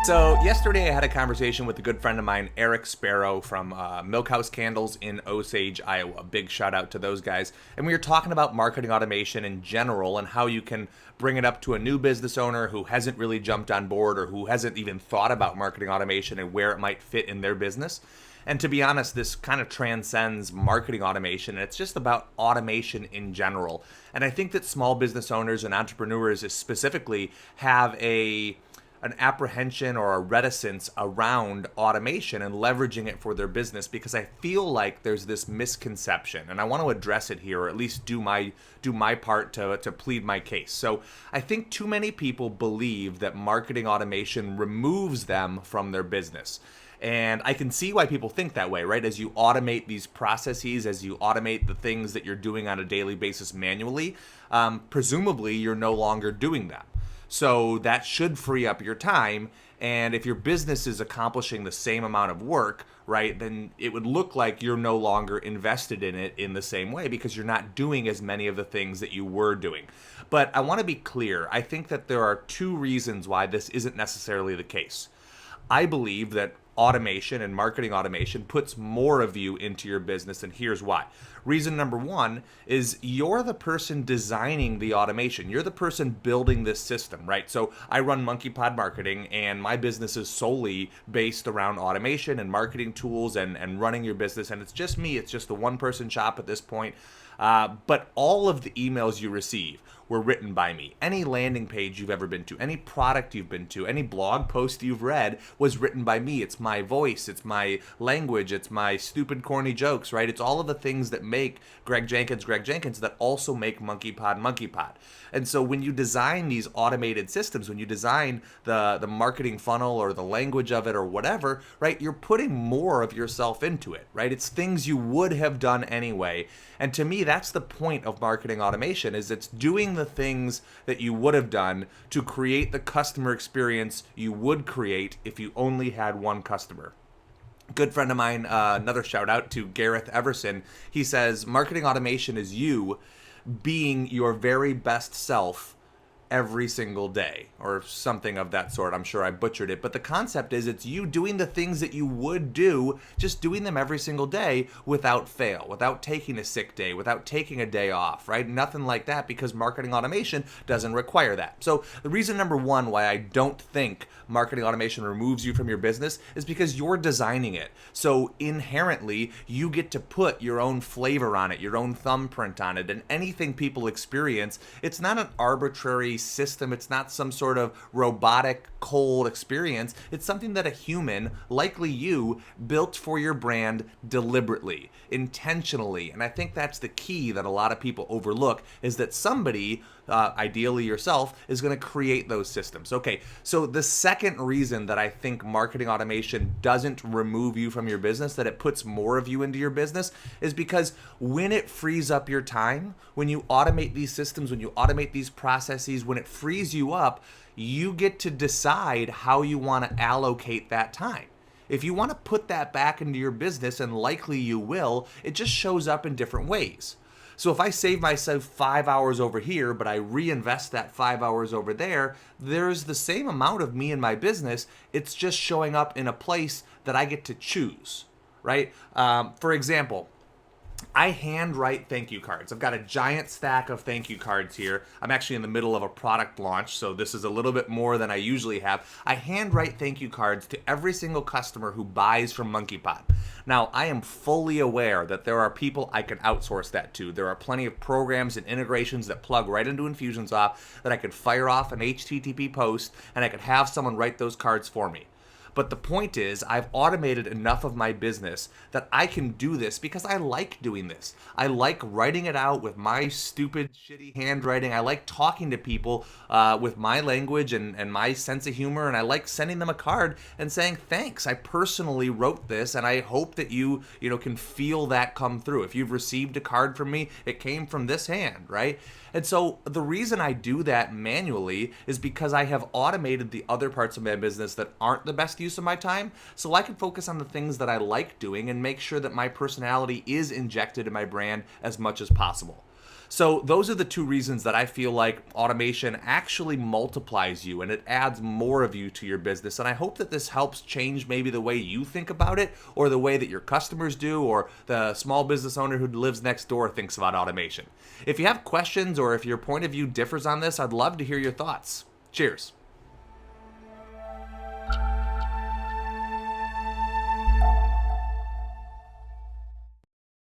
So yesterday I had a conversation with a good friend of mine, Eric Sparrow from Milk House Candles in Osage, Iowa. Big shout out to those guys. And we were talking about marketing automation in general and how you can bring it up to a new business owner who hasn't really jumped on board or who hasn't even thought about marketing automation and where it might fit in their business. And to be honest, this kind of transcends marketing automation. It's just about automation in general. And I think that small business owners and entrepreneurs specifically have an apprehension or a reticence around automation and leveraging it for their business because I feel like there's this misconception, and I want to address it here, or at least do my part to plead my case. So I think too many people believe that marketing automation removes them from their business. And I can see why people think that way, right? As you automate these processes, as you automate the things that you're doing on a daily basis manually, presumably you're no longer doing them. So that should free up your time. And if your business is accomplishing the same amount of work, right, then it would look like you're no longer invested in it in the same way because you're not doing as many of the things that you were doing. But I want to be clear. I think that there are two reasons why this isn't necessarily the case. I believe that automation and marketing automation puts more of you into your business, and here's why. Reason number one is you're the person designing the automation. You're the person building this system, right? So I run MONKEYPOD Marketing, and my business is solely based around automation and marketing tools and running your business, and it's just me. It's just the one-person shop at this point. But all of the emails you receive were written by me. Any landing page you've ever been to, any product you've been to, any blog post you've read was written by me. It's my voice, it's my language, it's my stupid, corny jokes, right? It's all of the things that make Greg Jenkins that also make MONKEYPOD. And so when you design these automated systems, when you design the marketing funnel or the language of it or whatever, right, you're putting more of yourself into it, right? It's things you would have done anyway. And to me, that's the point of marketing automation, is it's doing the things that you would have done to create the customer experience you would create if you only had one customer. Good friend of mine, another shout out to Gareth Everson. He says, marketing automation is you being your very best self every single day, or something of that sort. I'm sure I butchered it, but the concept is it's you doing the things that you would do, just doing them every single day without fail, without taking a sick day, without taking a day off, right? Nothing like that, because marketing automation doesn't require that. So the reason number one why I don't think marketing automation removes you from your business is because you're designing it. So inherently, you get to put your own flavor on it, your own thumbprint on it, and anything people experience, it's not an arbitrary system. It's not some sort of robotic, cold experience. It's something that a human, likely you, built for your brand deliberately, intentionally. And I think that's the key that a lot of people overlook, is that somebody, ideally yourself, is going to create those systems. Okay, so the second reason that I think marketing automation doesn't remove you from your business, that it puts more of you into your business, is because when it frees up your time, when you automate these systems, when you automate these processes, when it frees you up, you get to decide how you want to allocate that time. If you want to put that back into your business, and likely you will, it just shows up in different ways. So if I save myself 5 hours over here, but I reinvest that 5 hours over there, there's the same amount of me in my business. It's just showing up in a place that I get to choose, right? For example, I handwrite thank you cards. I've got a giant stack of thank you cards here. I'm actually in the middle of a product launch, so this is a little bit more than I usually have. I handwrite thank you cards to every single customer who buys from MONKEYPOD. Now, I am fully aware that there are people I can outsource that to. There are plenty of programs and integrations that plug right into Infusionsoft that I could fire off an HTTP post, and I could have someone write those cards for me. But the point is, I've automated enough of my business that I can do this because I like doing this. I like writing it out with my stupid, shitty handwriting. I like talking to people with my language and my sense of humor, and I like sending them a card and saying, thanks, I personally wrote this, and I hope that you can feel that come through. If you've received a card from me, it came from this hand, right? And so the reason I do that manually is because I have automated the other parts of my business that aren't the best use of my time, so I can focus on the things that I like doing and make sure that my personality is injected in my brand as much as possible. So those are the two reasons that I feel like automation actually multiplies you and it adds more of you to your business. And I hope that this helps change maybe the way you think about it, or the way that your customers do, or the small business owner who lives next door thinks about automation. If you have questions or if your point of view differs on this, I'd love to hear your thoughts. Cheers.